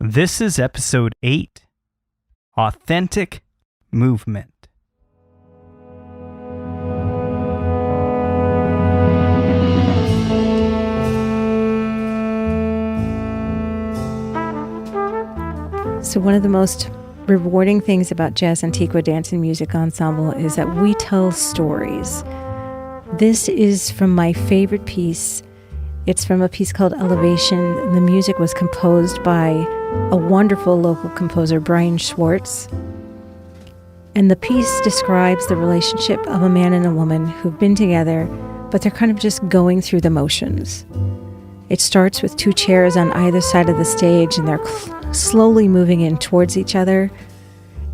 This is episode 8, Authentic Movement. So one of the most rewarding things about JazzAntiqua Dance Music Ensemble is that we tell stories. This is from my favorite piece. It's from a piece called Elevation. The music was composed by a wonderful local composer, Brian Schwartz. And the piece describes the relationship of a man and a woman who've been together, but they're kind of just going through the motions. It starts with two chairs on either side of the stage, and they're slowly moving in towards each other.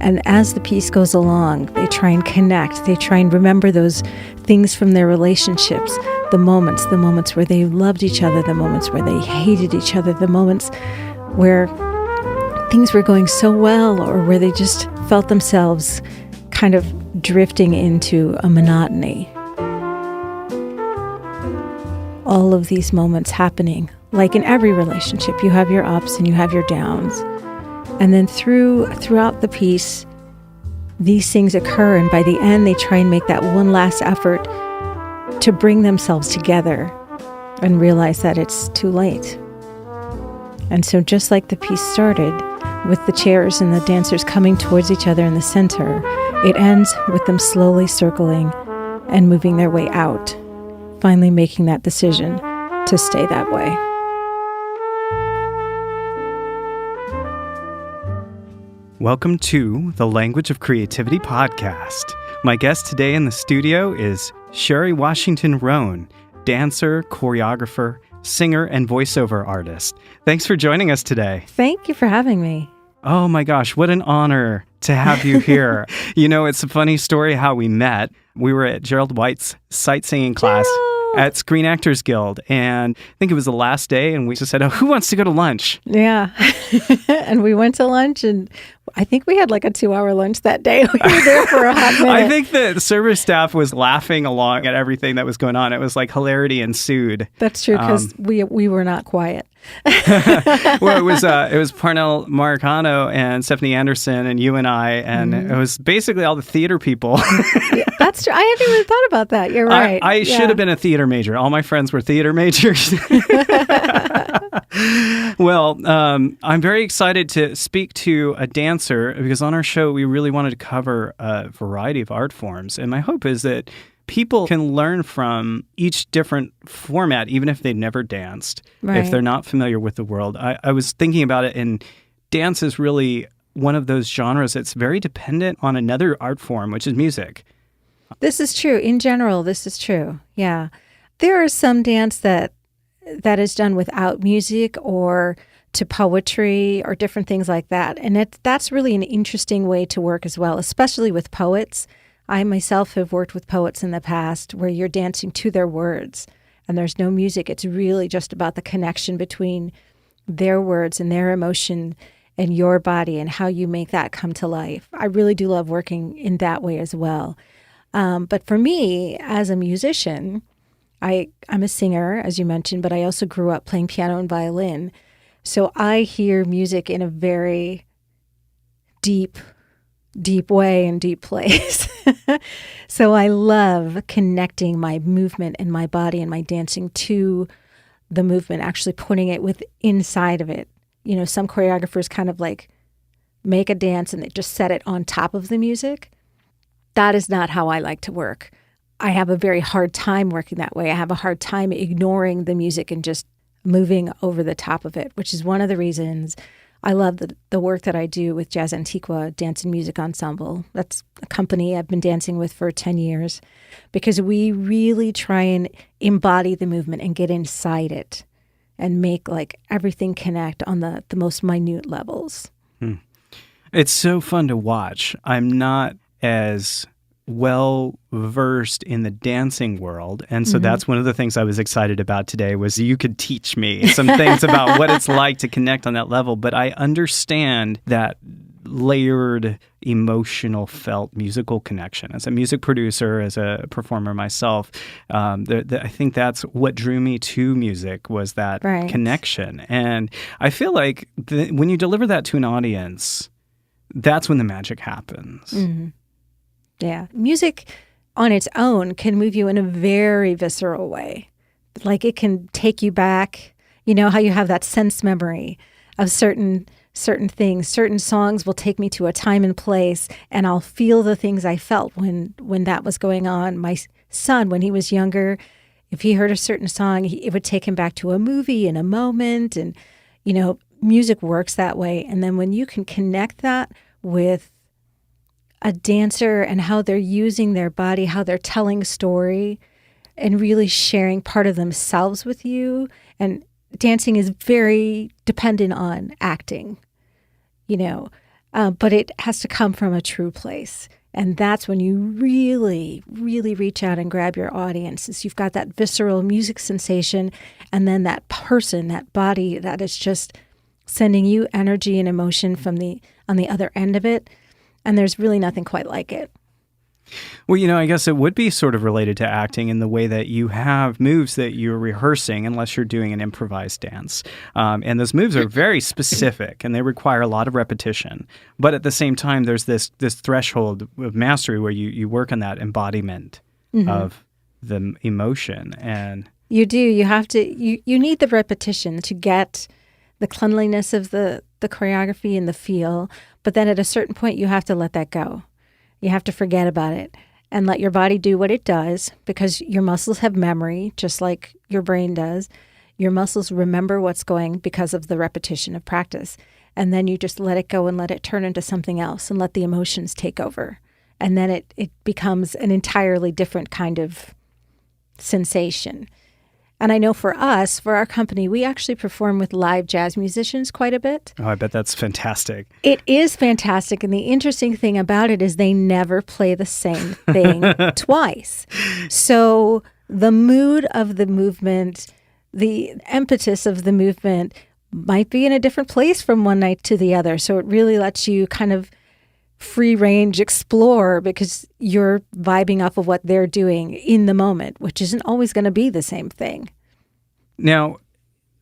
And as the piece goes along, they try and connect. They try and remember those things from their relationships, the moments where they loved each other, the moments where they hated each other, the moments where things were going so well or where they just felt themselves kind of drifting into a monotony. All of these moments happening, like in every relationship, you have your ups and you have your downs. And then throughout the piece, these things occur, and by the end, they try and make that one last effort to bring themselves together and realize that it's too late. And so just like the piece started, with the chairs and the dancers coming towards each other in the center, it ends with them slowly circling and moving their way out, finally making that decision to stay that way. Welcome to the Language of Creativity podcast. My guest today in the studio is Shari Washington Rhone, dancer, choreographer, singer, and voiceover artist. Thanks for joining us today. Thank you for having me. Oh my gosh, what an honor to have you here. You know, it's a funny story how we met. We were at Gerald White's sight singing class at Screen Actors Guild, and I think it was the last day, and we just said, oh, who wants to go to lunch? Yeah. And we went to lunch, and I think we had like a 2-hour lunch that day. We were there for a hot minute. I think the service staff was laughing along at everything that was going on. It was like hilarity ensued. That's true, because we were not quiet. Well, it was Parnell Maricano and Stephanie Anderson and you and I, and it was basically all the theater people. Yeah, that's true. I haven't even thought about that. You're right. I should have been a theater major. All my friends were theater majors. Well, I'm very excited to speak to a dancer because on our show we really wanted to cover a variety of art forms, and my hope is that people can learn from each different format, even if they've never danced, if they're not familiar with the world. I was thinking about it, and dance is really one of those genres that's very dependent on another art form, which is music. This is true. In general, this is true. Yeah. There is some dance that is done without music or to poetry or different things like that. And that's really an interesting way to work as well, especially with poets. I myself have worked with poets in the past where you're dancing to their words and there's no music. It's really just about the connection between their words and their emotion and your body and how you make that come to life. I really do love working in that way as well. But for me, as a musician, I'm a singer, as you mentioned, but I also grew up playing piano and violin. So I hear music in a very deep way and deep place. So I love connecting my movement and my body and my dancing to the movement, actually putting it inside of it. You know, some choreographers kind of like make a dance and they just set it on top of the music. That is not how I like to work. I have a very hard time working that way. I have a hard time ignoring the music and just moving over the top of it, which is one of the reasons I love the work that I do with JazzAntiqua Dance Music Ensemble. That's a company I've been dancing with for 10 years because we really try and embody the movement and get inside it and make like everything connect on the most minute levels. It's so fun to watch. I'm not as well versed in the dancing world, and so that's one of the things I was excited about today was you could teach me some things about what it's like to connect on that level. But I understand that layered, emotional, felt musical connection. As a music producer, as a performer myself, I think that's what drew me to music, was that connection. And I feel like when you deliver that to an audience, that's when the magic happens. Mm-hmm. Yeah. Music on its own can move you in a very visceral way. Like it can take you back. You know how you have that sense memory of certain things. Certain songs will take me to a time and place, and I'll feel the things I felt when that was going on. My son, when he was younger, if he heard a certain song, it would take him back to a movie in a moment. And, you know, music works that way. And then when you can connect that with a dancer and how they're using their body, how they're telling story, and really sharing part of themselves with you. And dancing is very dependent on acting, you know, but it has to come from a true place. And that's when you really, really reach out and grab your audience. Is you've got that visceral music sensation, and then that person, that body that is just sending you energy and emotion on the other end of it. And there's really nothing quite like it. Well, you know, I guess it would be sort of related to acting in the way that you have moves that you're rehearsing, unless you're doing an improvised dance. And those moves are very specific, and they require a lot of repetition. But at the same time, there's this threshold of mastery where you work on that embodiment of the emotion. And you do. You have to. You need the repetition to get the cleanliness of the choreography and the feel. But then at a certain point, you have to let that go. You have to forget about it and let your body do what it does, because your muscles have memory, just like your brain does. Your muscles remember what's going because of the repetition of practice. And then you just let it go and let it turn into something else and let the emotions take over. And then it becomes an entirely different kind of sensation. And I know for us, for our company, we actually perform with live jazz musicians quite a bit. Oh, I bet that's fantastic. It is fantastic. And the interesting thing about it is they never play the same thing twice. So the mood of the movement, the impetus of the movement might be in a different place from one night to the other. So it really lets you kind of free range explore, because you're vibing off of what they're doing in the moment, which isn't always going to be the same thing. Now,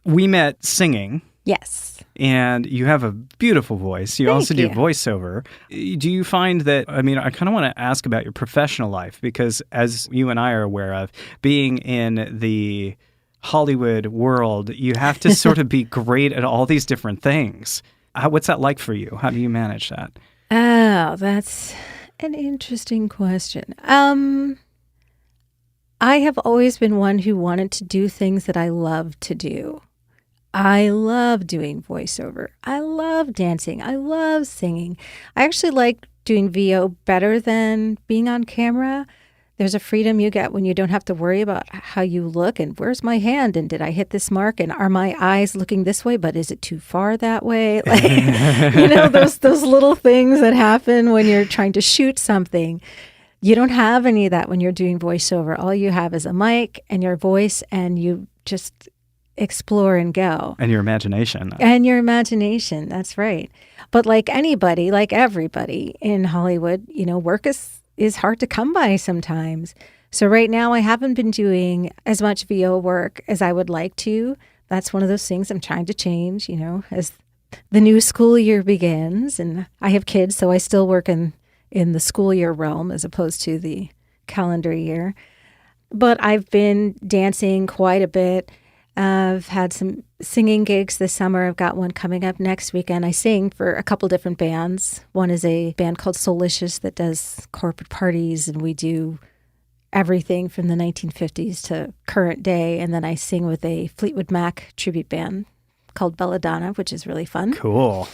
we met singing. Yes. And you have a beautiful voice. You also do voiceover. Do you find that, I mean, I kind of want to ask about your professional life, because as you and I are aware of, being in the Hollywood world, you have to sort of be great at all these different things. What's that like for you? How do you manage that? Oh, that's an interesting question. I have always been one who wanted to do things that I love to do. I love doing voiceover. I love dancing. I love singing. I actually like doing VO better than being on camera. There's a freedom you get when you don't have to worry about how you look and where's my hand and did I hit this mark and are my eyes looking this way, but is it too far that way? Like, you know, those little things that happen when you're trying to shoot something. You don't have any of that when you're doing voiceover. All you have is a mic and your voice, and you just explore and go. And your imagination. And your imagination, that's right. But like anybody, like everybody in Hollywood, you know, work is hard to come by sometimes. So right now I haven't been doing as much VO work as I would like to. That's one of those things I'm trying to change, you know, as the new school year begins. And I have kids, so I still work in the school year realm as opposed to the calendar year. But I've been dancing quite a bit. I've had some singing gigs this summer. I've got one coming up next weekend. I sing for a couple different bands. One is a band called Soulicious that does corporate parties, and we do everything from the 1950s to current day. And then I sing with a Fleetwood Mac tribute band called Belladonna, which is really fun. Cool.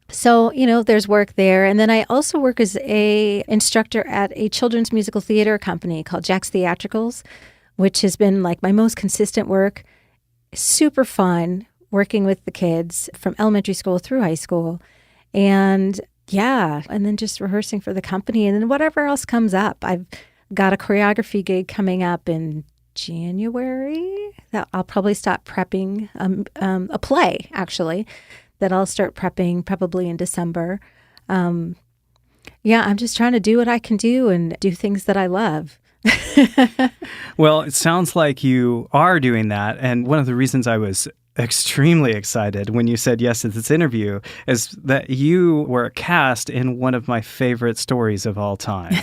So, you know, there's work there. And then I also work as a instructor at a children's musical theater company called Jaxx Theatricals, which has been like my most consistent work. Super fun working with the kids from elementary school through high school. And yeah, and then just rehearsing for the company and then whatever else comes up. I've got a choreography gig coming up in January that I'll probably start prepping, a play actually, that I'll start prepping probably in December. Yeah, I'm just trying to do what I can do and do things that I love. Well, it sounds like you are doing that. And one of the reasons I was extremely excited when you said yes to this interview is that you were cast in one of my favorite stories of all time,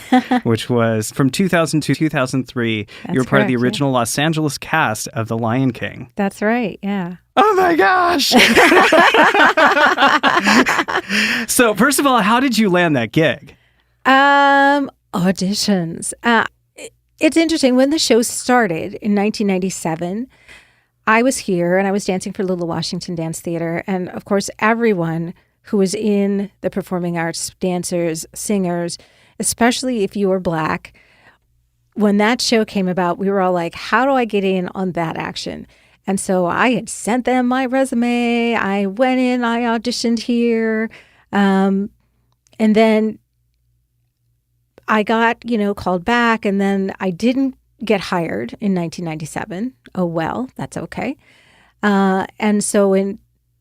which was from 2000 to 2003. You were part of the original Los Angeles cast of The Lion King. That's right, yeah. Oh my gosh! So first of all, how did you land that gig? Auditions. It's interesting. When the show started in 1997, I was here and I was dancing for Lula Washington Dance Theatre. And of course, everyone who was in the performing arts, dancers, singers, especially if you were Black, when that show came about, we were all like, how do I get in on that action? And so I had sent them my resume. I went in, I auditioned here. And then I got, called back, and then I didn't get hired in 1997. Oh, well, that's okay. And so in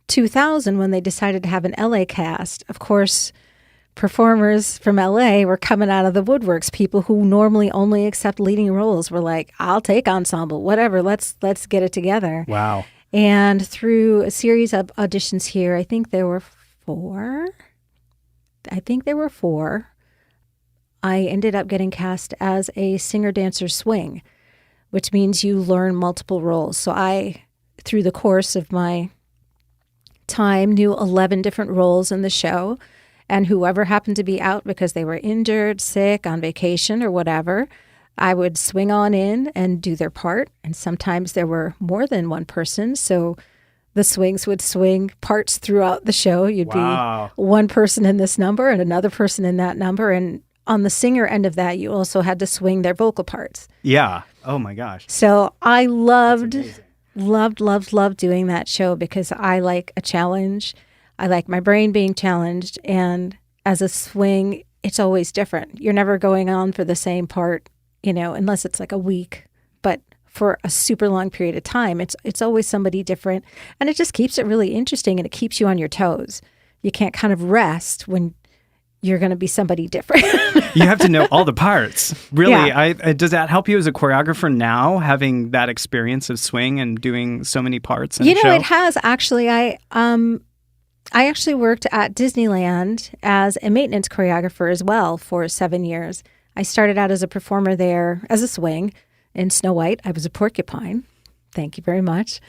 2000, when they decided to have an LA cast, of course, performers from LA were coming out of the woodworks. People who normally only accept leading roles were like, I'll take ensemble, whatever, let's get it together. Wow. And through a series of auditions here, I think there were four. I ended up getting cast as a singer-dancer swing, which means you learn multiple roles. So I, through the course of my time, knew 11 different roles in the show, and whoever happened to be out because they were injured, sick, on vacation, or whatever, I would swing on in and do their part. And sometimes there were more than one person, so the swings would swing parts throughout the show. You'd be one person in this number and another person in that number, and on the singer end of that, you also had to swing their vocal parts. Yeah. Oh, my gosh. So I loved doing that show because I like a challenge. I like my brain being challenged. And as a swing, it's always different. You're never going on for the same part, unless it's like a week. But for a super long period of time, it's always somebody different. And it just keeps it really interesting, and it keeps you on your toes. You can't kind of rest when you're going to be somebody different. You have to know all the parts. Really, Yeah. Does that help you as a choreographer now, having that experience of swing and doing so many parts in a show? It has actually. I actually worked at Disneyland as a maintenance choreographer as well for 7 years. I started out as a performer there as a swing. In Snow White, I was a porcupine. Thank you very much.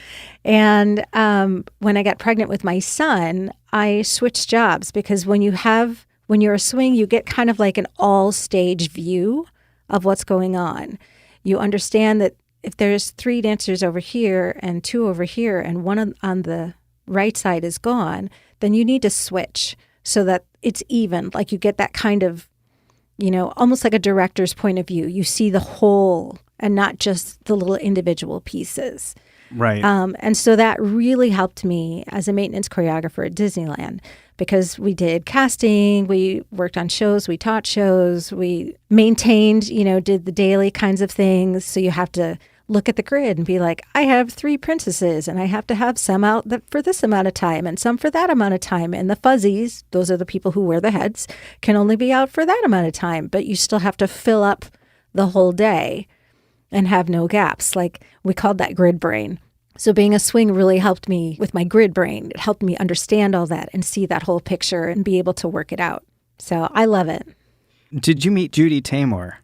And when I got pregnant with my son, I switched jobs because when you're a swing, you get kind of like an all-stage view of what's going on. You understand that if there's 3 dancers over here and 2 over here and one on the right side is gone, then you need to switch so that it's even. Like you get that kind of, almost like a director's point of view. You see the whole and not just the little individual pieces. Right. And so that really helped me as a maintenance choreographer at Disneyland because we did casting, we worked on shows, we taught shows, we maintained, did the daily kinds of things. So you have to look at the grid and be like, I have 3 princesses and I have to have some out for this amount of time and some for that amount of time. And the fuzzies, those are the people who wear the heads, can only be out for that amount of time. But you still have to fill up the whole day and have no gaps. Like we called that grid brain. So being a swing really helped me with my grid brain. It helped me understand all that and see that whole picture and be able to work it out. So I love it. Did you meet Judy Taymor?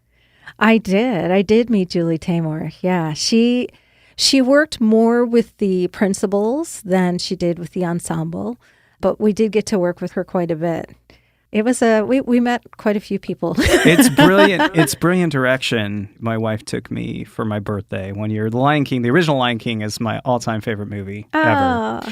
I did. I did meet Julie Taymor. Yeah. She worked more with the principals than she did with the ensemble, but we did get to work with her quite a bit. It was we met quite a few people. It's brilliant. It's brilliant direction. My wife took me for my birthday one year. The Lion King, the original Lion King, is my all-time favorite movie ever.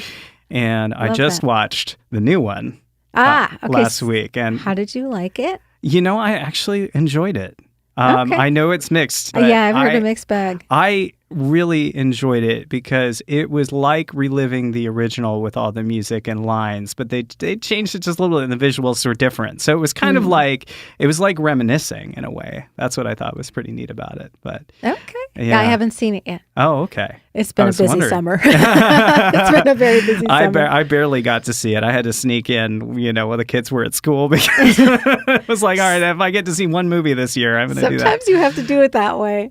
And I just watched the new one last week. And how did you like it? I actually enjoyed it. I know it's mixed. Yeah, I've heard a mixed bag. I really enjoyed it because it was like reliving the original with all the music and lines, but they changed it just a little bit and the visuals were different. So it was kind of like, it was like reminiscing in a way. That's what I thought was pretty neat about it. But okay. Yeah, I haven't seen it yet. Oh, okay. It's been a busy summer. It's been a very busy summer. I barely got to see it. I had to sneak in, while the kids were at school because it was like, all right, if I get to see one movie this year, I'm going to do that. Sometimes you have to do it that way.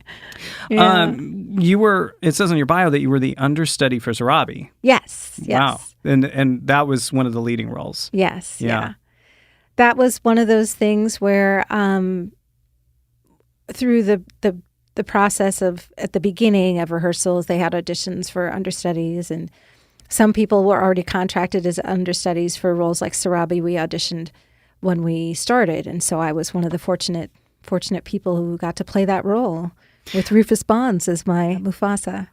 Yeah. It says on your bio that you were the understudy for Sarabi. Yes. Wow. And that was one of the leading roles. Yes. Yeah. That was one of those things where through the process of, at the beginning of rehearsals, they had auditions for understudies, and some people were already contracted as understudies for roles like Sarabi. We auditioned when we started, and so I was one of the fortunate people who got to play that role with Rufus Bonds as my Mufasa.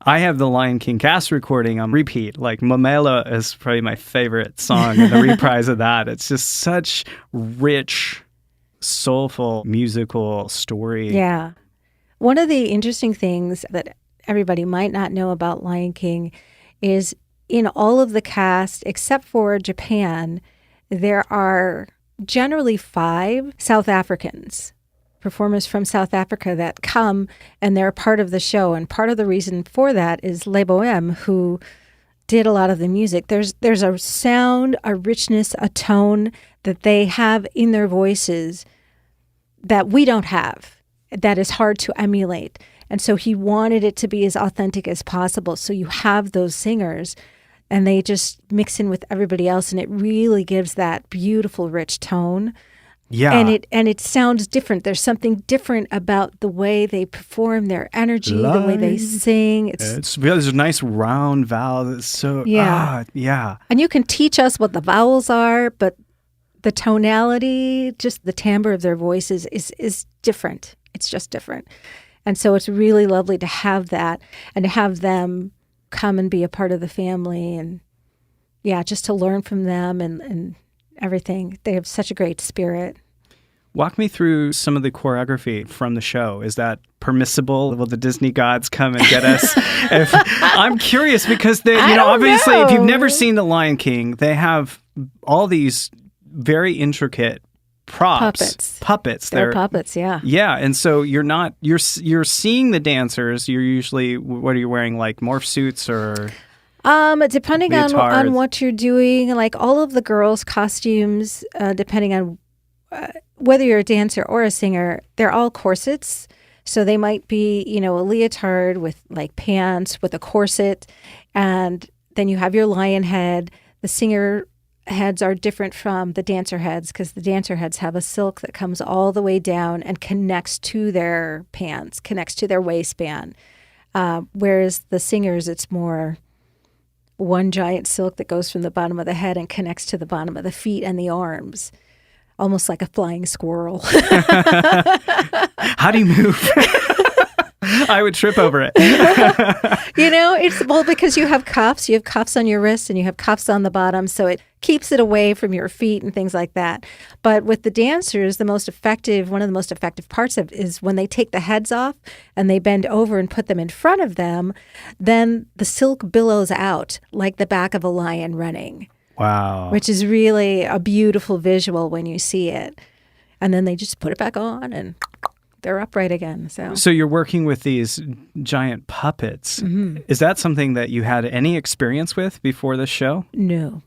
I have the Lion King cast recording on repeat. Like, Mamela is probably my favorite song, and the reprise of that. It's just such rich, soulful, musical story. Yeah. One of the interesting things that everybody might not know about Lion King is in all of the cast, except for Japan, there are generally 5 South Africans, performers from South Africa that come and they're part of the show. And part of the reason for that is Le Bohème, who did a lot of the music. There's a sound, a richness, a tone that they have in their voices that we don't have, that is hard to emulate. And so he wanted it to be as authentic as possible. So you have those singers and they just mix in with everybody else, and it really gives that beautiful, rich tone. Yeah. And it sounds different. There's something different about the way they perform, their energy, the way they sing. There's a nice round vowel that's so yeah. And you can teach us what the vowels are, but the tonality, just the timbre of their voices is different. It's just different. And so it's really lovely to have that and to have them come and be a part of the family, and just to learn from them and everything. They have such a great spirit. Walk me through some of the choreography from the show. Is that permissible? Will the Disney gods come and get us? I'm curious because obviously, if you've never seen The Lion King, they have all these very intricate props, puppets. They're puppets, yeah. Yeah, and so you're seeing the dancers. You're usually, what are you wearing, like morph suits or? Depending on what you're doing, like all of the girls' costumes, depending on whether you're a dancer or a singer, they're all corsets. So they might be, a leotard with like pants with a corset, and then you have your lion head. The singer heads are different from the dancer heads because the dancer heads have a silk that comes all the way down and connects to their pants, connects to their waistband. Whereas the singers, it's more one giant silk that goes from the bottom of the head and connects to the bottom of the feet and the arms, almost like a flying squirrel. How do you move? I would trip over it. It's because you have cuffs. You have cuffs on your wrists and you have cuffs on the bottom, so it keeps it away from your feet and things like that. But with the dancers, one of the most effective parts of is when they take the heads off and they bend over and put them in front of them, then the silk billows out like the back of a lion running. Wow. Which is really a beautiful visual when you see it. And then they just put it back on and they're upright again. So you're working with these giant puppets. Mm-hmm. Is that something that you had any experience with before this show? No.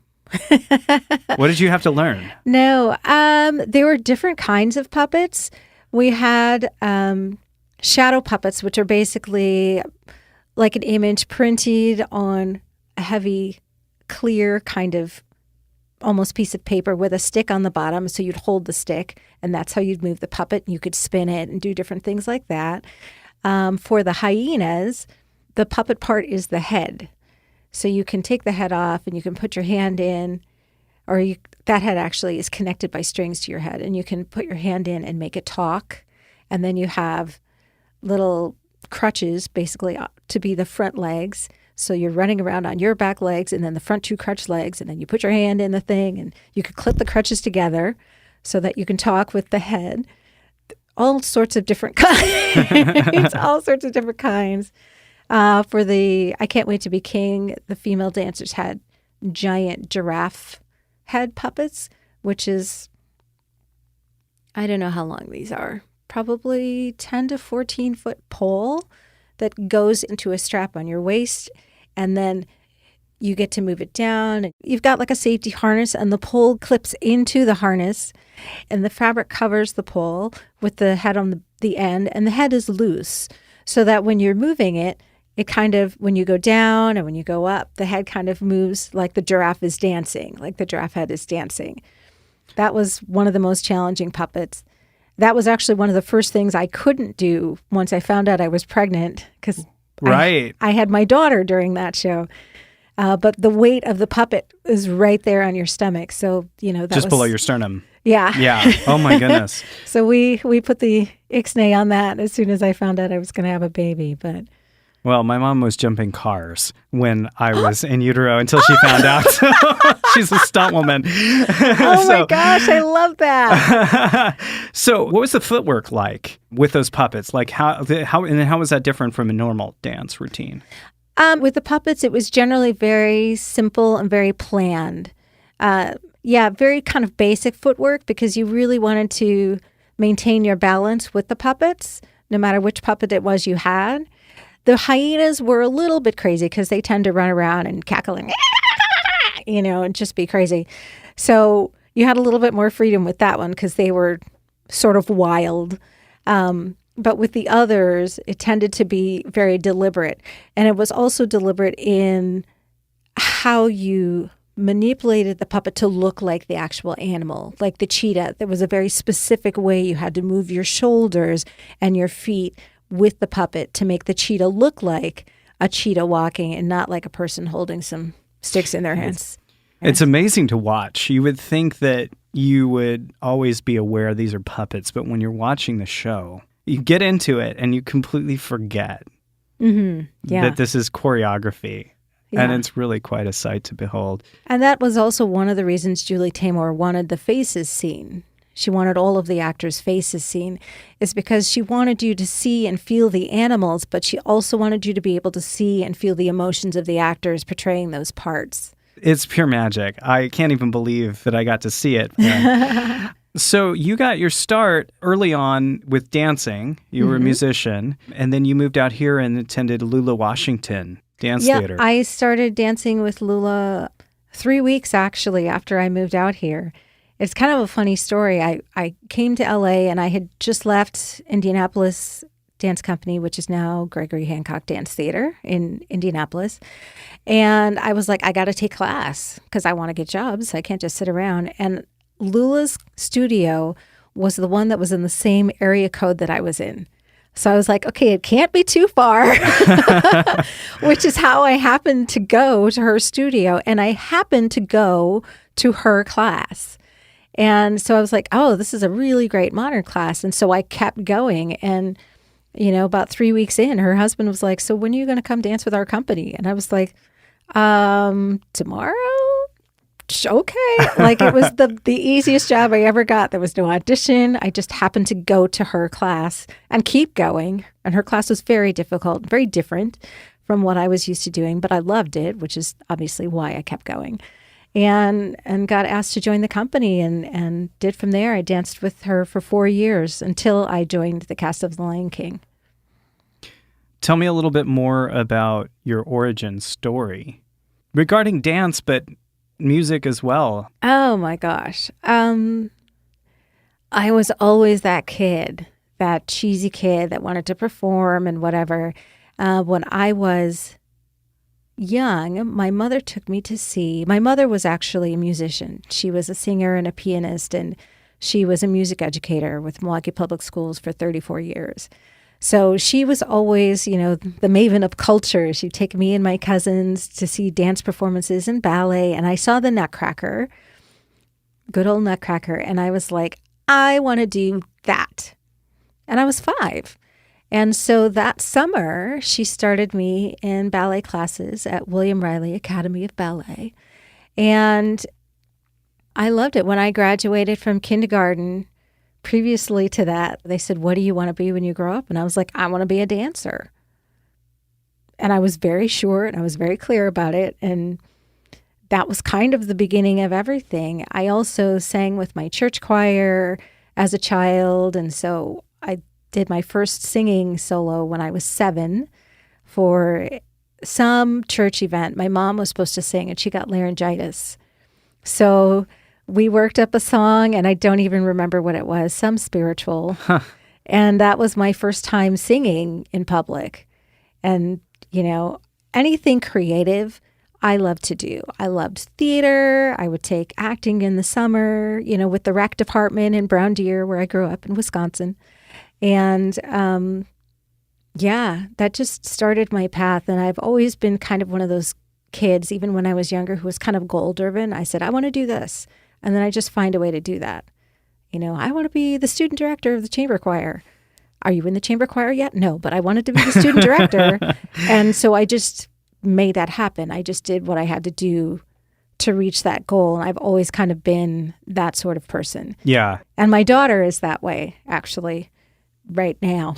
What did you have to learn? No. There were different kinds of puppets. We had shadow puppets, which are basically like an image printed on a heavy, clear kind of almost piece of paper with a stick on the bottom. So you'd hold the stick, and that's how you'd move the puppet. And you could spin it and do different things like that. For the hyenas, the puppet part is the head. So you can take the head off and you can put your hand in, that head actually is connected by strings to your head, and you can put your hand in and make it talk. And then you have little crutches basically to be the front legs. So you're running around on your back legs and then the front 2 crutch legs, and then you put your hand in the thing and you can clip the crutches together so that you can talk with the head. All sorts of different kinds. All sorts of different kinds. For the I Can't Wait to Be King, the female dancers had giant giraffe head puppets, which is, I don't know how long these are, probably 10 to 14 foot pole that goes into a strap on your waist, and then you get to move it down. You've got like a safety harness, and the pole clips into the harness, and the fabric covers the pole with the head on the end, and the head is loose so that when you're moving it, it kind of, when you go down and when you go up, the head kind of moves like the giraffe is dancing, like the giraffe head is dancing. That was one of the most challenging puppets. That was actually one of the first things I couldn't do once I found out I was pregnant, because I had my daughter during that show. But the weight of the puppet is right there on your stomach. So, that just below your sternum. Yeah. Yeah. Oh, my goodness. So we put the ixnay on that as soon as I found out I was going to have a baby. But well, my mom was jumping cars when I was in utero until she found out. She's a stunt woman. Oh, my gosh. I love that. So what was the footwork like with those puppets? Like how was that different from a normal dance routine? With the puppets, it was generally very simple and very planned. Very kind of basic footwork, because you really wanted to maintain your balance with the puppets, no matter which puppet it was you had. The hyenas were a little bit crazy because they tend to run around and cackle and, and just be crazy. So you had a little bit more freedom with that one because they were sort of wild. But with the others, it tended to be very deliberate. And it was also deliberate in how you manipulated the puppet to look like the actual animal, like the cheetah. There was a very specific way you had to move your shoulders and your feet with the puppet to make the cheetah look like a cheetah walking and not like a person holding some sticks in their hands. It's amazing to watch. You would think that you would always be aware these are puppets, but when you're watching the show, you get into it and you completely forget that this is choreography. Yeah. And it's really quite a sight to behold. And that was also one of the reasons Julie Taymor wanted the faces seen. She wanted all of the actors' faces seen, is because she wanted you to see and feel the animals, but she also wanted you to be able to see and feel the emotions of the actors portraying those parts. It's pure magic. I can't even believe that I got to see it. So you got your start early on with dancing. You were a musician, and then you moved out here and attended Lula Washington Dance Theatre. Yeah, I started dancing with Lula 3 weeks, actually, after I moved out here. It's kind of a funny story. I came to LA and I had just left Indianapolis Dance Company, which is now Gregory Hancock Dance Theatre in Indianapolis. And I was like, I got to take class because I want to get jobs. I can't just sit around. And Lula's studio was the one that was in the same area code that I was in. So I was like, okay, it can't be too far, which is how I happened to go to her studio. And I happened to go to her class. And so I was like, oh, this is a really great modern class. And so I kept going. And, about 3 weeks in, her husband was like, so when are you going to come dance with our company? And I was like, tomorrow? Okay. Like it was the easiest job I ever got. There was no audition. I just happened to go to her class and keep going. And her class was very difficult, very different from what I was used to doing, but I loved it, which is obviously why I kept going. And got asked to join the company and did from there. I danced with her for 4 years until I joined the cast of The Lion King. Tell me a little bit more about your origin story regarding dance, but music as well. Oh my gosh. I was always that kid, that cheesy kid that wanted to perform and whatever. When I was young, my mother took me to see, my mother was actually a musician. She was a singer and a pianist, and she was a music educator with Milwaukee Public Schools for 34 years. So she was always, the maven of culture. She'd take me and my cousins to see dance performances and ballet, and I saw the Nutcracker, good old Nutcracker, and I was like, I want to do that. And I was 5. And so that summer, she started me in ballet classes at William Riley Academy of Ballet. And I loved it. When I graduated from kindergarten, previously to that, they said, what do you want to be when you grow up? And I was like, I want to be a dancer. And I was very sure and I was very clear about it. And that was kind of the beginning of everything. I also sang with my church choir as a child. And so I did my first singing solo when I was 7 for some church event. My mom was supposed to sing, and she got laryngitis. So we worked up a song, and I don't even remember what it was, some spiritual. Huh. And that was my first time singing in public. And, anything creative, I loved to do. I loved theater. I would take acting in the summer, with the rec department in Brown Deer, where I grew up in Wisconsin. And that just started my path. And I've always been kind of one of those kids, even when I was younger, who was kind of goal-driven. I said, I want to do this. And then I just find a way to do that. I want to be the student director of the chamber choir. Are you in the chamber choir yet? No, but I wanted to be the student director. And so I just made that happen. I just did what I had to do to reach that goal. And I've always kind of been that sort of person. Yeah. And my daughter is that way, actually, right now.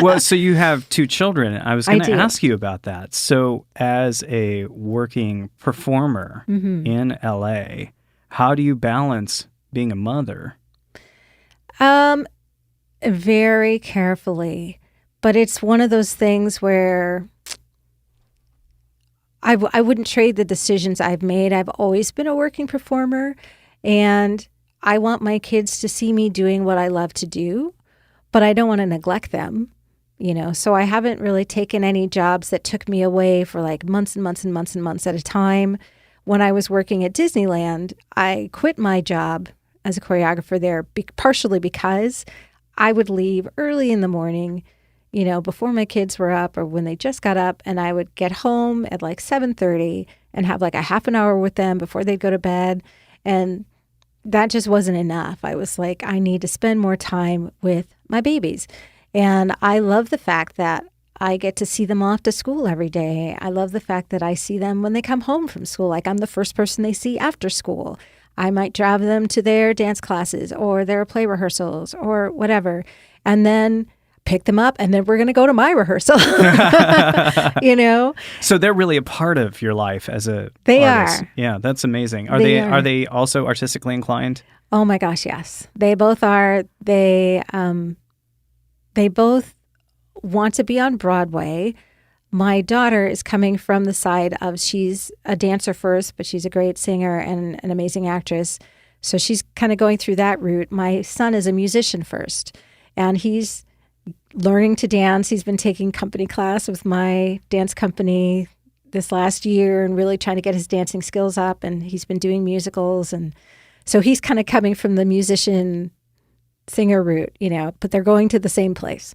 Well, so you have 2 children. I was going to do. ask you about that. So as a working performer in LA, how do you balance being a mother? Very carefully. But it's one of those things where I wouldn't trade the decisions I've made. I've always been a working performer, and I want my kids to see me doing what I love to do, but I don't want to neglect them, So I haven't really taken any jobs that took me away for like months and months and months and months at a time. When I was working at Disneyland, I quit my job as a choreographer there, partially because I would leave early in the morning, before my kids were up or when they just got up, and I would get home at like 7:30 and have like a half an hour with them before they'd go to bed. And that just wasn't enough. I was like, I need to spend more time with my babies. And I love the fact that I get to see them off to school every day. I love the fact that I see them when they come home from school. Like, I'm the first person they see after school. I might drive them to their dance classes or their play rehearsals or whatever, and then pick them up, and then we're going to go to my rehearsal. So they're really a part of your life as a They artist. are. Yeah, that's amazing. They Are they also artistically inclined? Oh my gosh, yes. They both are. They both want to be on Broadway. My daughter is coming from the side of, she's a dancer first, but she's a great singer and an amazing actress. So she's kind of going through that route. My son is a musician first, and he's learning to dance. He's been taking company class with my dance company this last year and really trying to get his dancing skills up. And he's been doing musicals. And so he's kind of coming from the musician singer route, but they're going to the same place.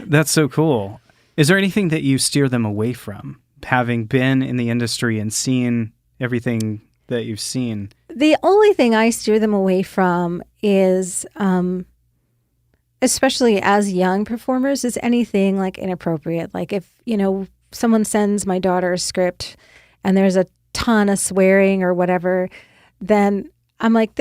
That's so cool. Is there anything that you steer them away from, having been in the industry and seen everything that you've seen? The only thing I steer them away from is, especially as young performers, is anything like inappropriate. Like if, someone sends my daughter a script and there's a ton of swearing or whatever, then I'm like,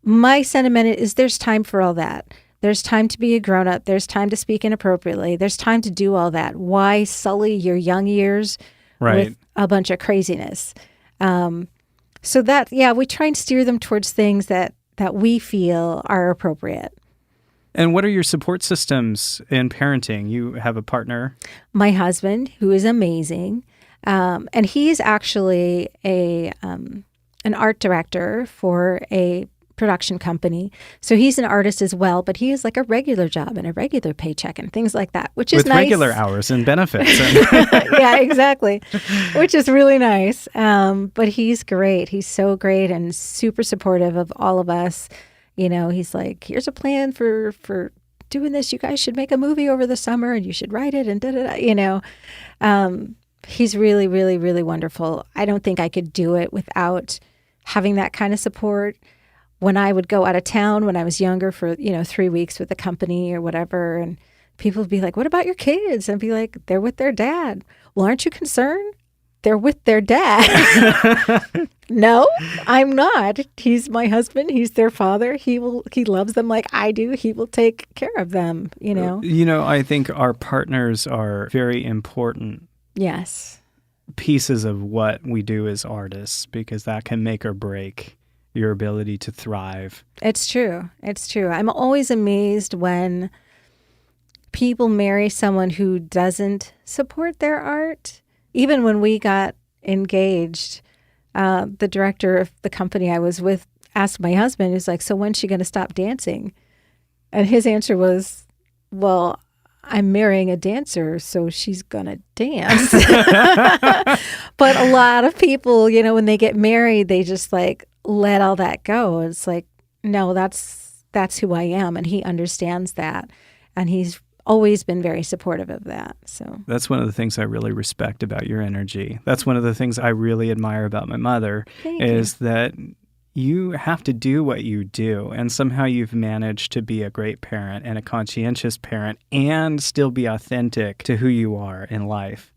my sentiment is there's time for all that. There's time to be a grown-up. There's time to speak inappropriately. There's time to do all that. Why sully your young years with a bunch of craziness? So that, we try and steer them towards things that we feel are appropriate. And what are your support systems in parenting? You have a partner? My husband, who is amazing. And he's actually an art director for a production company. So he's an artist as well, but he has like a regular job and a regular paycheck and things like that, which is with nice. Regular hours and benefits. Yeah, exactly. Which is really nice. But he's great. He's so great and super supportive of all of us. He's like, here's a plan for doing this. You guys should make a movie over the summer and you should write it and da-da-da, He's really, really, really wonderful. I don't think I could do it without having that kind of support. When I would go out of town when I was younger for, 3 weeks with the company or whatever, and people would be like, what about your kids? And I'd be like, they're with their dad. Well, aren't you concerned? They're with their dad. No, I'm not. He's my husband. He's their father. He loves them like I do. He will take care of them, I think our partners are very important. Yes. Pieces of what we do as artists, because that can make or break your ability to thrive. It's true. It's true. I'm always amazed when people marry someone who doesn't support their art. Even when we got engaged, the director of the company I was with asked my husband, who's like, so when's she going to stop dancing? And his answer was, well, I'm marrying a dancer, so she's going to dance. But a lot of people, you know, when they get married, they just like let all that go. It's like, no, that's who I am. And he understands that. And he's always been very supportive of that. So that's one of the things I really respect about your energy. That's one of the things I really admire about my mother is that you have to do what you do, and somehow you've managed to be a great parent and a conscientious parent and still be authentic to who you are in life.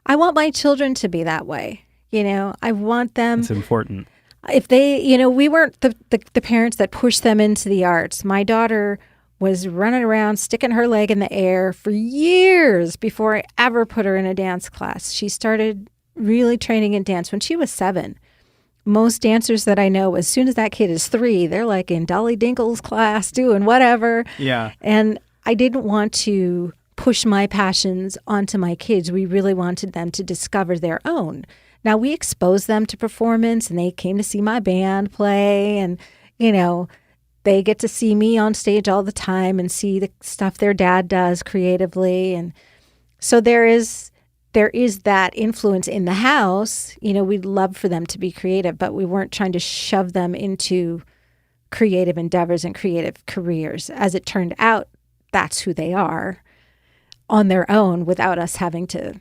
I want my children to be that way. You know, I want them. It's important. If they, you know, we weren't the parents that pushed them into the arts. My daughter was running around, sticking her leg in the air for years before I ever put her in a dance class. She started really training in dance when she was 7. Most dancers that I know, as soon as that kid is 3, they're like in Dolly Dinkle's class doing whatever. Yeah. And I didn't want to push my passions onto my kids. We really wanted them to discover their own. Now, we exposed them to performance, and they came to see my band play, and, you know, they get to see me on stage all the time and see the stuff their dad does creatively. And so there is that influence in the house. You know, we'd love for them to be creative, but we weren't trying to shove them into creative endeavors and creative careers. As it turned out, that's who they are on their own without us having to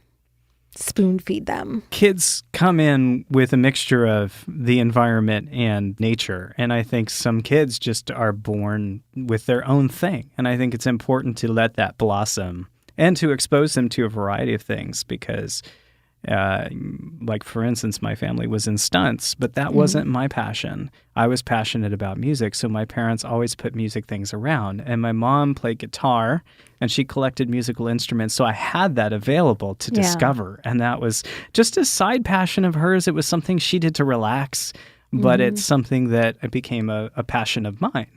spoon feed them. Kids come in with a mixture of the environment and nature. And I think some kids just are born with their own thing. And I think it's important to let that blossom and to expose them to a variety of things because, like, for instance, my family was in stunts, but that wasn't my passion. I was passionate about music, so my parents always put music things around. And my mom played guitar, and she collected musical instruments, so I had that available to discover. And that was just a side passion of hers. It was something she did to relax, but it's something that became a passion of mine.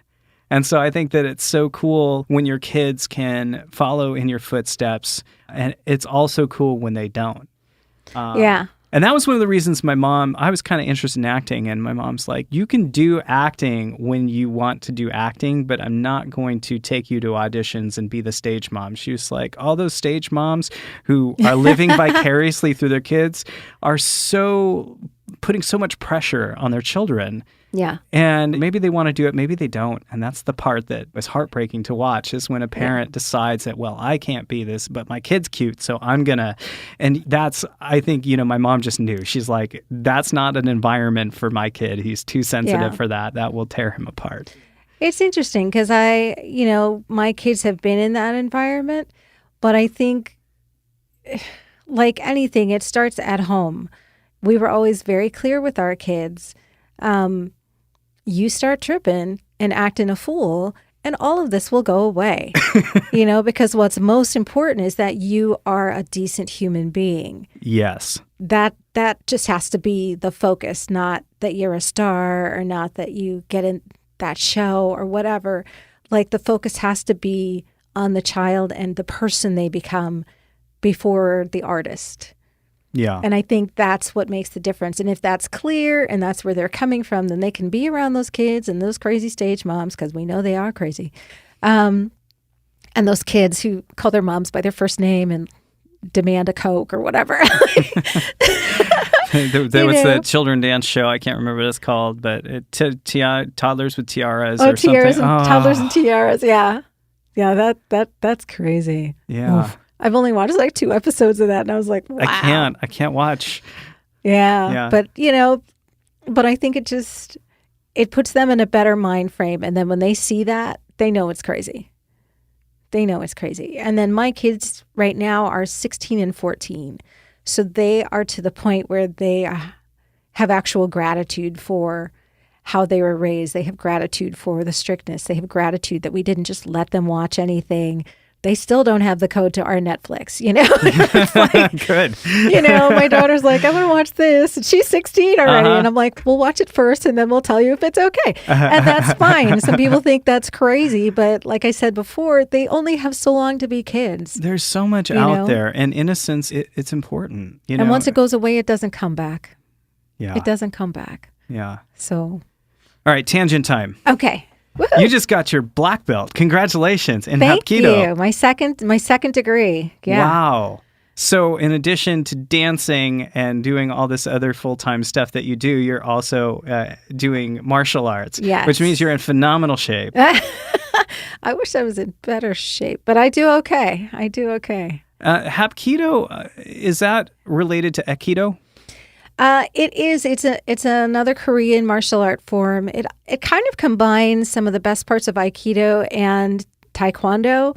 And so I think that it's so cool when your kids can follow in your footsteps, and it's also cool when they don't. Yeah. And that was one of the reasons I was kind of interested in acting, and my mom's like, you can do acting when you want to do acting, but I'm not going to take you to auditions and be the stage mom. She was like, all those stage moms who are living vicariously through their kids are putting so much pressure on their children. Yeah. And maybe they want to do it, maybe they don't. And that's the part that was heartbreaking to watch is when a parent decides that, well, I can't be this, but my kid's cute, so I'm going to. And that's, I think, you know, my mom just knew. She's like, that's not an environment for my kid. He's too sensitive for that. That will tear him apart. It's interesting because my kids have been in that environment, but I think like anything, it starts at home. We were always very clear with our kids. You start tripping and acting a fool, and all of this will go away, you know, because what's most important is that you are a decent human being. Yes. That just has to be the focus, not that you're a star or not that you get in that show or whatever. Like the focus has to be on the child and the person they become before the artist. Yeah. And I think that's what makes the difference. And if that's clear and that's where they're coming from, then they can be around those kids and those crazy stage moms, because we know they are crazy. And those kids who call their moms by their first name and demand a Coke or whatever. There was the children dance show. I can't remember what it's called, but toddlers with tiaras or tiaras something. Toddlers and tiaras, yeah. Yeah, that's crazy. Yeah. Oof. I've only watched like 2 episodes of that, and I was like, wow. I can't watch. Yeah. But, but I think it puts them in a better mind frame. And then when they see that, they know it's crazy. And then my kids right now are 16 and 14. So they are to the point where they have actual gratitude for how they were raised. They have gratitude for the strictness. They have gratitude that we didn't just let them watch anything, They still don't have the code to our Netflix, It's like, Good. My daughter's like, I want to watch this. And she's 16 already. And I'm like, we'll watch it first and then we'll tell you if it's okay. And that's fine. Some people think that's crazy. But like I said before, they only have so long to be kids. There's so much out there. And innocence, it's important. And once it goes away, it doesn't come back. Yeah. It doesn't come back. Yeah. So. All right, tangent time. Okay. Woo-hoo. You just got your black belt. Congratulations in Thank Hapkido. you. My second degree. Yeah. Wow. So in addition to dancing and doing all this other full-time stuff that you do, you're also doing martial arts, yes. Which means you're in phenomenal shape. I wish I was in better shape, but I do okay. Hapkido, is that related to Aikido? It is. It's another Korean martial art form. It kind of combines some of the best parts of Aikido and Taekwondo.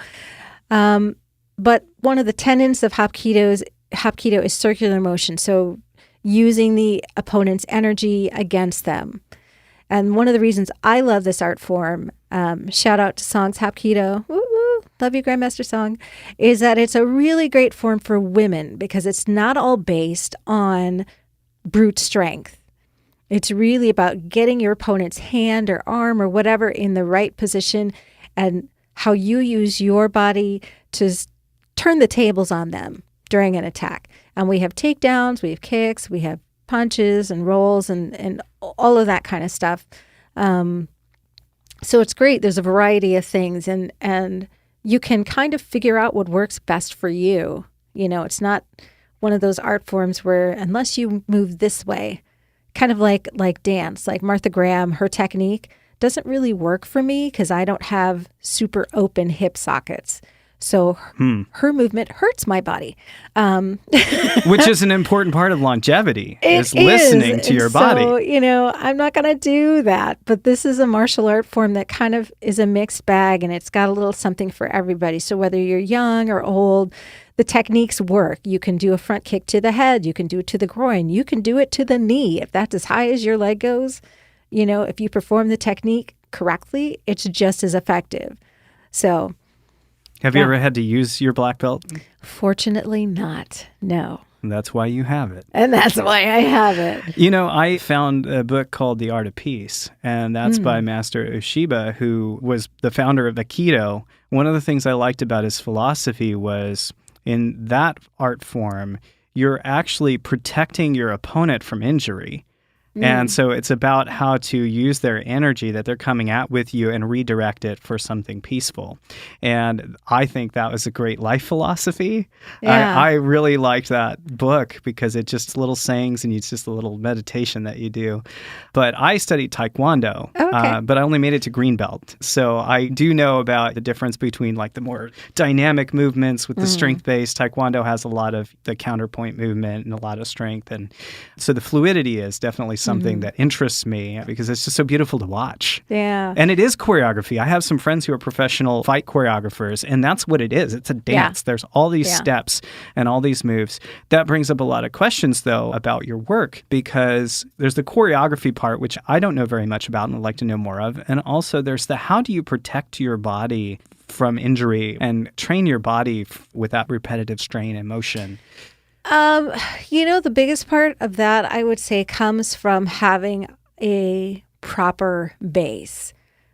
But one of the tenets of Hapkido is circular motion. So using the opponent's energy against them. And one of the reasons I love this art form, shout out to Song's Hapkido, woo woo, love you Grandmaster Song, is that it's a really great form for women because it's not all based on brute strength. It's really about getting your opponent's hand or arm or whatever in the right position and how you use your body to turn the tables on them during an attack. And we have takedowns, we have kicks, we have punches and rolls and all of that kind of stuff. So it's great. There's a variety of things and you can kind of figure out what works best for you. It's not one of those art forms where unless you move this way, kind of like dance, like Martha Graham, her technique doesn't really work for me because I don't have super open hip sockets. So her movement hurts my body. Which is an important part of longevity, is listening to your body. So, I'm not going to do that. But this is a martial art form that kind of is a mixed bag, and it's got a little something for everybody. So whether you're young or old, the techniques work. You can do a front kick to the head. You can do it to the groin. You can do it to the knee. If that's as high as your leg goes, if you perform the technique correctly, it's just as effective. So... Have you ever had to use your black belt? Fortunately not, no. And that's why you have it. And that's why I have it. I found a book called The Art of Peace, and that's by Master Ushiba, who was the founder of Aikido. One of the things I liked about his philosophy was in that art form, you're actually protecting your opponent from injury. And so it's about how to use their energy that they're coming at with you and redirect it for something peaceful. And I think that was a great life philosophy. Yeah. I really liked that book because it's just little sayings and it's just a little meditation that you do. But I studied Taekwondo, but I only made it to green belt. So I do know about the difference between like the more dynamic movements with the strength-based. Taekwondo has a lot of the counterpoint movement and a lot of strength. And so the fluidity is definitely something that interests me because it's just so beautiful to watch. Yeah. And it is choreography. I have some friends who are professional fight choreographers, and that's what it is. It's a dance. There's all these steps and all these moves. That brings up a lot of questions, though, about your work because there's the choreography part, which I don't know very much about and would like to know more of. And also there's the how do you protect your body from injury and train your body without repetitive strain and motion? The biggest part of that, I would say, comes from having a proper base.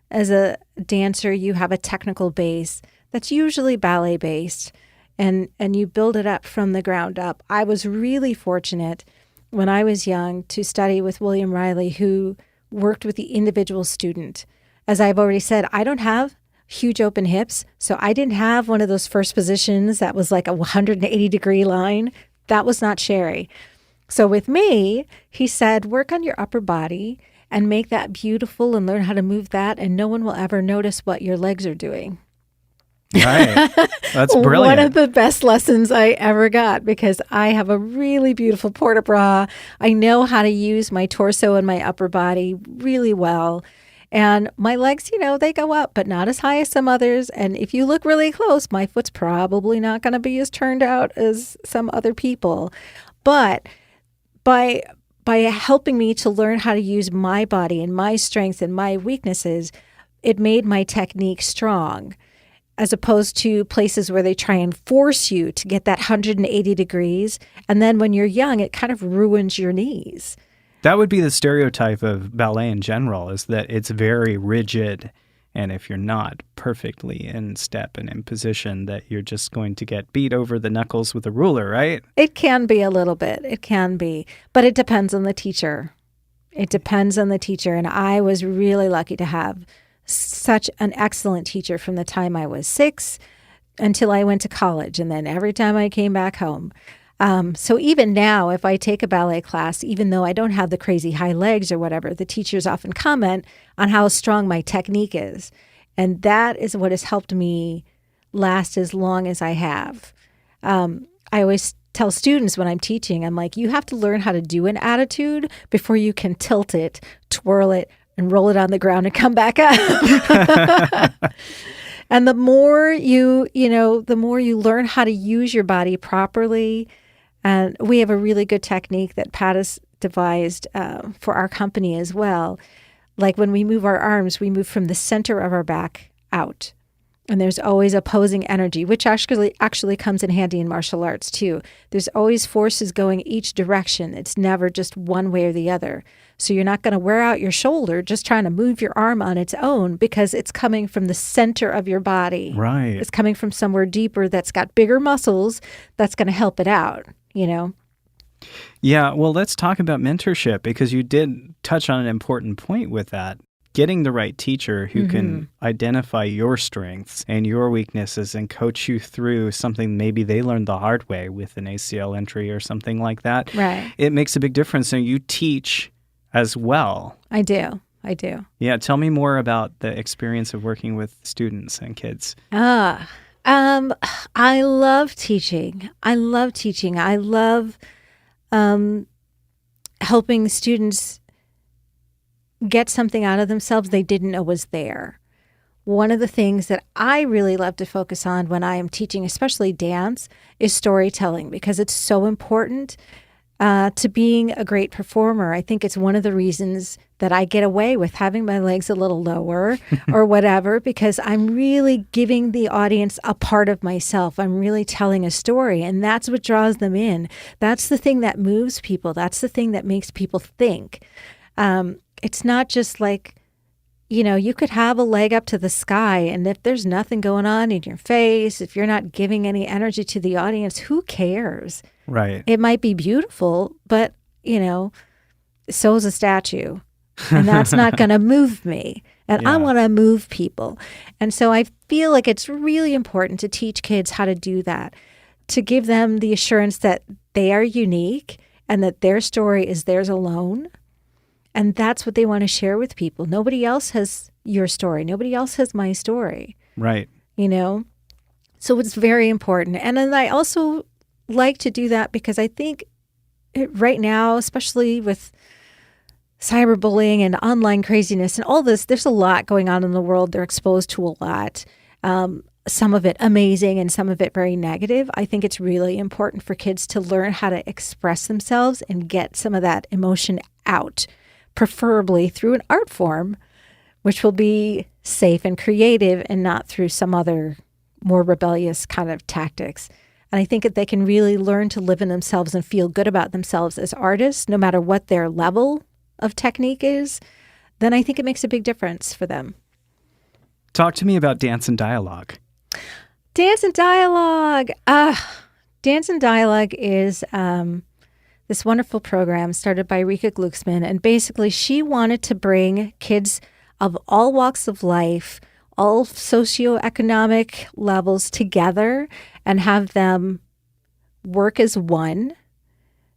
As a dancer, you have a technical base that's usually ballet based, and you build it up from the ground up. I was really fortunate when I was young to study with William Riley, who worked with the individual student. As I've already said, I don't have huge open hips, so I didn't have one of those first positions that was like a 180-degree line. That was not Shari. So with me, he said, work on your upper body and make that beautiful and learn how to move that, and no one will ever notice what your legs are doing. Right. That's brilliant. One of the best lessons I ever got because I have a really beautiful port-a-bras. I know how to use my torso and my upper body really well. And my legs, they go up, but not as high as some others. And if you look really close, my foot's probably not going to be as turned out as some other people. But by helping me to learn how to use my body and my strengths and my weaknesses, it made my technique strong. as opposed to places where they try and force you to get that 180 degrees. And then when you're young, it kind of ruins your knees. That would be the stereotype of ballet in general, is that it's very rigid. And if you're not perfectly in step and in position, that you're just going to get beat over the knuckles with a ruler, right? It can be a little bit. It can be. But it depends on the teacher. It depends on the teacher. And I was really lucky to have such an excellent teacher from the time I was 6 until I went to college. And then every time I came back home. So even now, if I take a ballet class, even though I don't have the crazy high legs or whatever, the teachers often comment on how strong my technique is. And that is what has helped me last as long as I have. I always tell students when I'm teaching, I'm like, you have to learn how to do an attitude before you can tilt it, twirl it, and roll it on the ground and come back up. And the more the more you learn how to use your body properly. And we have a really good technique that Pat has devised for our company as well. Like when we move our arms, we move from the center of our back out. And there's always opposing energy, which actually comes in handy in martial arts too. There's always forces going each direction. It's never just one way or the other. So you're not going to wear out your shoulder just trying to move your arm on its own because it's coming from the center of your body. Right. It's coming from somewhere deeper that's got bigger muscles that's going to help it out, you know? Yeah, well, let's talk about mentorship, because you did touch on an important point with that. Getting the right teacher who can identify your strengths and your weaknesses and coach you through something maybe they learned the hard way with an ACL entry or something like that. Right. It makes a big difference. And you teach as well. I do. Yeah, tell me more about the experience of working with students and kids. I love teaching. I love helping students get something out of themselves they didn't know was there. One of the things that I really love to focus on when I am teaching, especially dance, is storytelling, because it's so important to being a great performer. I think it's one of the reasons that I get away with having my legs a little lower or whatever, because I'm really giving the audience a part of myself. I'm really telling a story, and that's what draws them in. That's the thing that moves people. That's the thing that makes people think. It's not just like, you could have a leg up to the sky, and if there's nothing going on in your face, if you're not giving any energy to the audience, who cares? Right. It might be beautiful, but, so is a statue. And that's not going to move me. And I want to move people. And so I feel like it's really important to teach kids how to do that, to give them the assurance that they are unique and that their story is theirs alone. And that's what they want to share with people. Nobody else has your story. Nobody else has my story. Right. So it's very important. And then I also like to do that because I think right now, especially with cyberbullying and online craziness and all this, there's a lot going on in the world. They're exposed to a lot. Some of it amazing and some of it very negative. I think it's really important for kids to learn how to express themselves and get some of that emotion out, preferably through an art form, which will be safe and creative and not through some other more rebellious kind of tactics. And I think if they can really learn to live in themselves and feel good about themselves as artists, no matter what their level of technique is, then I think it makes a big difference for them. Talk to me about Dance and Dialogue. Dance and Dialogue. Dance and Dialogue is this wonderful program started by Rika Glucksmann. And basically, she wanted to bring kids of all walks of life, all socioeconomic levels together and have them work as one.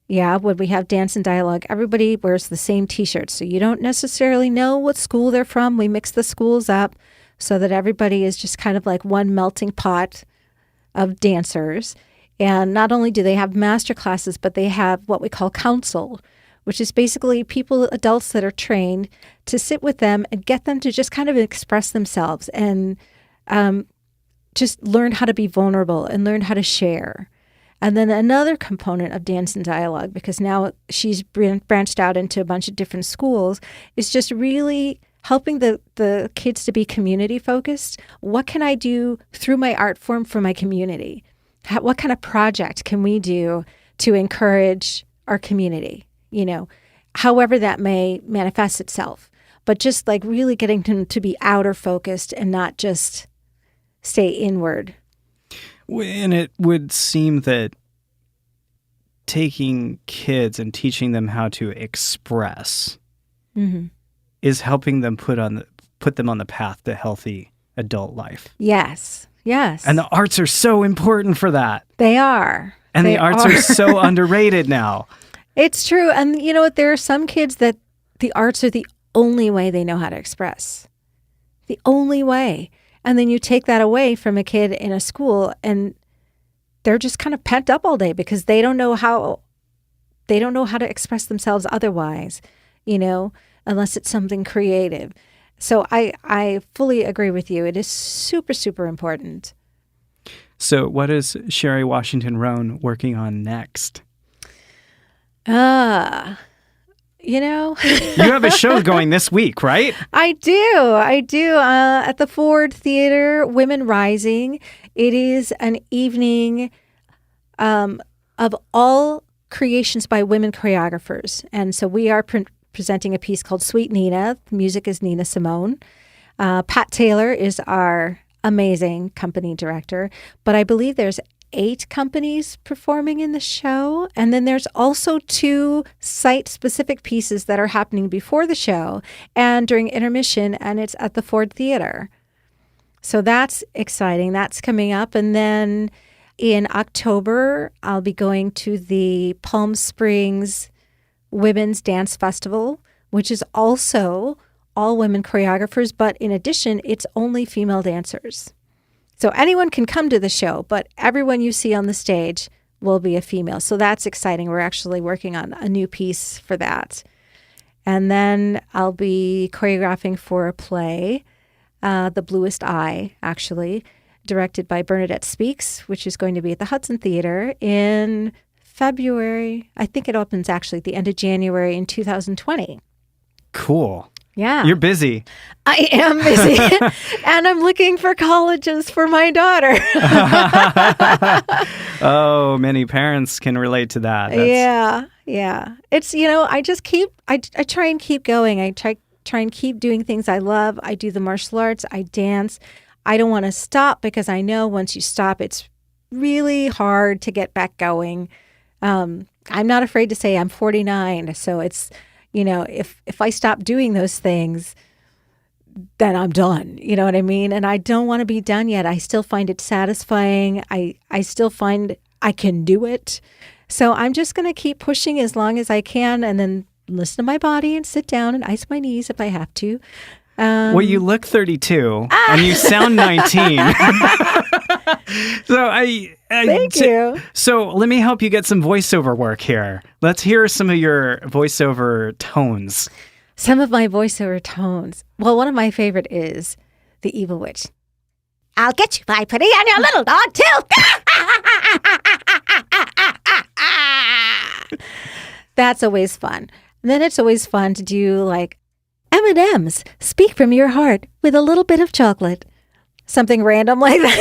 Yeah, when we have Dance and Dialogue, everybody wears the same T-shirts. So you don't necessarily know what school they're from. We mix the schools up so that everybody is just kind of like one melting pot of dancers. And not only do they have master classes, but they have what we call counsel, which is basically adults that are trained to sit with them and get them to just kind of express themselves and just learn how to be vulnerable and learn how to share. And then another component of Dance and Dialogue, because now she's branched out into a bunch of different schools, is just really helping the kids to be community focused. What can I do through my art form for my community? What kind of project can we do to encourage our community? However that may manifest itself, but just like really getting them to be outer focused and not just stay inward. And it would seem that taking kids and teaching them how to express is helping them put them on the path to healthy adult life. Yes. And the arts are so important for that. They are. And the arts are so underrated now. It's true. And you know what? There are some kids that the arts are the only way they know how to express. The only way. And then you take that away from a kid in a school and they're just kind of pent up all day because they don't know how to express themselves otherwise, unless it's something creative. So I fully agree with you. It is super, super important. So what is Shari Washington Rhone working on next? You have a show going this week, right? I do. At the Ford Theater, Women Rising. It is an evening of all creations by women choreographers. And so we are presenting a piece called Sweet Nina. The music is Nina Simone. Pat Taylor is our amazing company director. But I believe there's 8 companies performing in the show. And then there's also 2 site-specific pieces that are happening before the show and during intermission, and it's at the Ford Theater. So that's exciting. That's coming up. And then in October, I'll be going to the Palm Springs Women's Dance Festival, which is also all women choreographers, but in addition, it's only female dancers. So anyone can come to the show, but everyone you see on the stage will be a female. So that's exciting. We're actually working on a new piece for that. And then I'll be choreographing for a play, The Bluest Eye, actually, directed by Bernadette Speaks, which is going to be at the Hudson Theater in February. I think it opens actually at the end of January in 2020. Cool. Yeah. You're busy. I am busy. And I'm looking for colleges for my daughter. Oh, many parents can relate to that. Yeah. It's, I try and keep going. I try and keep doing things I love. I do the martial arts. I dance. I don't want to stop because I know once you stop, it's really hard to get back going. I'm not afraid to say I'm 49. So it's, if I stop doing those things, then I'm done. You know what I mean? And I don't want to be done yet. I still find it satisfying. I still find I can do it. So I'm just going to keep pushing as long as I can and then listen to my body and sit down and ice my knees if I have to. Well, you look 32 and you sound 19. So Thank you. So let me help you get some voiceover work here. Let's hear some of your voiceover tones. Some of my voiceover tones. Well, one of my favorite is The Evil Witch. I'll get you, my pretty, and your little dog, too. That's always fun. And then it's always fun to do like M&Ms, speak from your heart with a little bit of chocolate. Something random like that.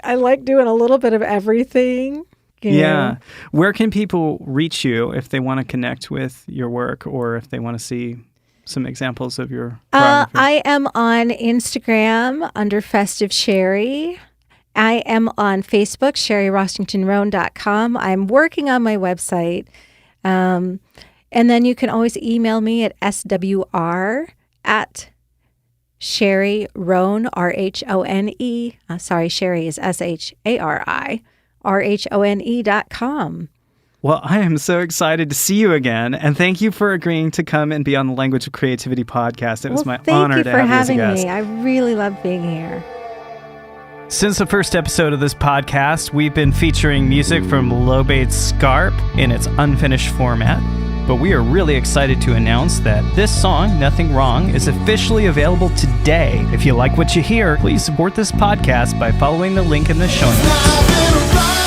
I like doing a little bit of everything. Yeah. Where can people reach you if they want to connect with your work or if they want to see some examples of your choreography? I am on Instagram under Festive Shari. I am on Facebook, ShariWashingtonRhone.com. I'm working on my website. And then you can always email me at swr@Shari Rhone, RHONE. Sorry, Shari is SHARI, RHONE.com. Well, I am so excited to see you again. And thank you for agreeing to come and be on the Language of Creativity podcast. It was my honor to have you as a guest. Thank you for having me. I really love being here. Since the first episode of this podcast, we've been featuring music from Lobate's Scarp in its unfinished format. But we are really excited to announce that this song, Nothing Wrong, is officially available today. If you like what you hear, please support this podcast by following the link in the show notes.